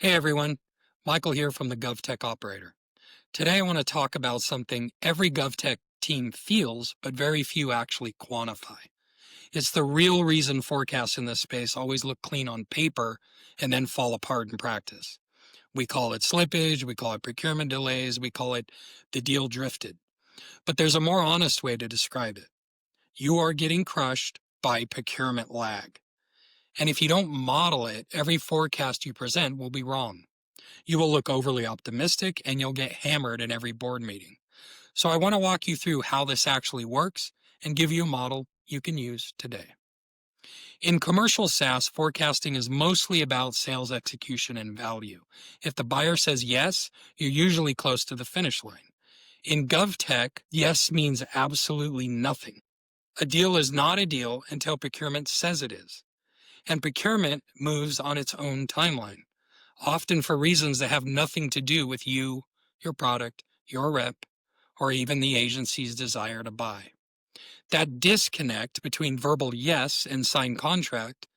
Hey everyone, Michael here from the GovTech operator. Today I want to talk about something every GovTech team feels, but very few actually quantify. It's the real reason forecasts in this space always look clean on paper and then fall apart in practice. We call it slippage, we call it procurement delays, we call it the deal drifted. But there's a more honest way to describe it. You are getting crushed by procurement lag. And if you don't model it, every forecast you present will be wrong. You will look overly optimistic and you'll get hammered in every board meeting. So I want to walk you through how this actually works and give you a model you can use today. In commercial SaaS, forecasting is mostly about sales execution and value. If the buyer says yes, you're usually close to the finish line. In GovTech, yes means absolutely nothing. A deal is not a deal until procurement says it is. And procurement moves on its own timeline, often for reasons that have nothing to do with you, your product, your rep, or even the agency's desire to buy. That disconnect between verbal yes and signed contract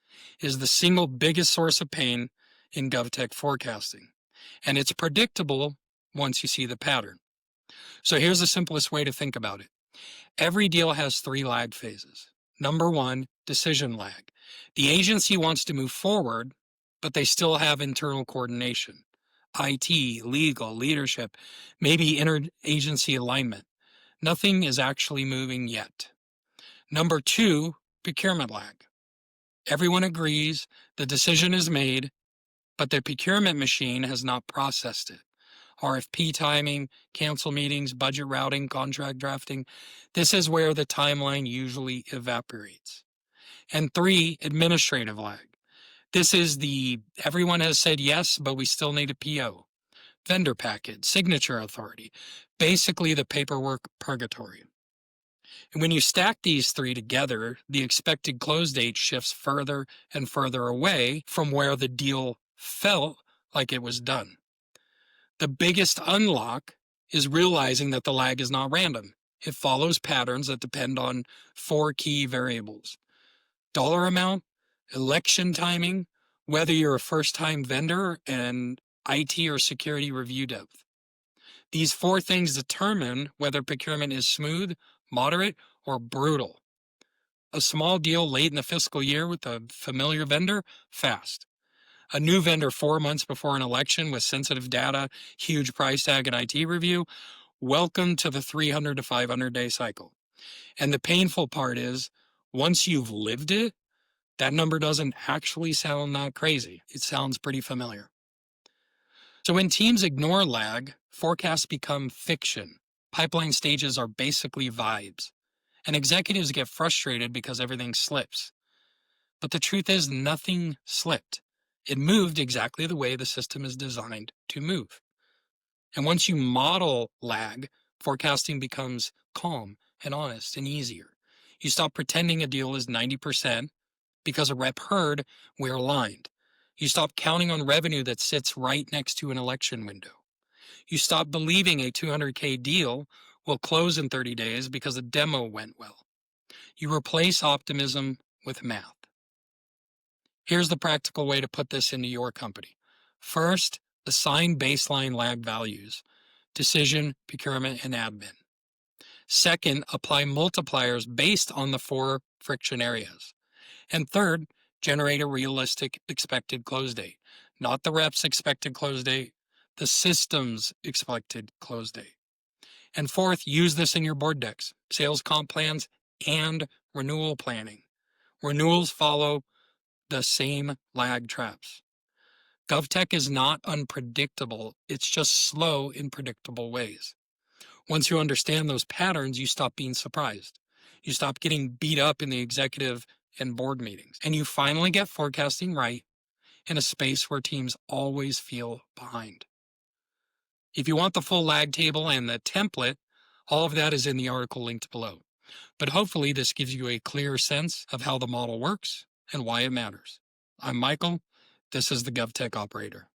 is the single biggest source of pain in GovTech forecasting. And it's predictable once you see the pattern. So here's the simplest way to think about it. Every deal has 3 lag phases. Number 1, decision lag. The agency wants to move forward, but they still have internal coordination. IT, legal, leadership, maybe interagency alignment. Nothing is actually moving yet. Number 2, procurement lag. Everyone agrees, the decision is made, but the procurement machine has not processed it. RFP timing, cancel meetings, budget routing, contract drafting. This is where the timeline usually evaporates. And 3, administrative lag. This is the everyone has said yes, but we still need a PO. Vendor packet, signature authority, basically the paperwork purgatory. And when you stack these 3 together, the expected close date shifts further and further away from where the deal felt like it was done. The biggest unlock is realizing that the lag is not random. It follows patterns that depend on 4 key variables: dollar amount, election timing, whether you're a first-time vendor, and IT or security review depth. These 4 things determine whether procurement is smooth, moderate, or brutal. A small deal late in the fiscal year with a familiar vendor, fast. A new vendor 4 months before an election with sensitive data, huge price tag, and IT review, welcome to the 300 to 500 day cycle. And the painful part is, once you've lived it, that number doesn't actually sound that crazy. It sounds pretty familiar. So when teams ignore lag, forecasts become fiction. Pipeline stages are basically vibes. And executives get frustrated because everything slips. But the truth is, nothing slipped. It moved exactly the way the system is designed to move. And once you model lag, forecasting becomes calm and honest and easier. You stop pretending a deal is 90% because a rep heard we're aligned. You stop counting on revenue that sits right next to an election window. You stop believing a 200K deal will close in 30 days because a demo went well. You replace optimism with math. Here's the practical way to put this into your company. First, assign baseline lag values: decision, procurement, and admin. Second, apply multipliers based on the 4 friction areas. And third, generate a realistic expected close date. Not the rep's expected close date, the system's expected close date. And fourth, use this in your board decks, sales comp plans, and renewal planning. Renewals follow the same lag traps. GovTech is not unpredictable, it's just slow in predictable ways. Once you understand those patterns, you stop being surprised. You stop getting beat up in the executive and board meetings, and you finally get forecasting right in a space where teams always feel behind. If you want the full lag table and the template, all of that is in the article linked below. But hopefully this gives you a clear sense of how the model works and why it matters. I'm Michael. This is the GovTech operator.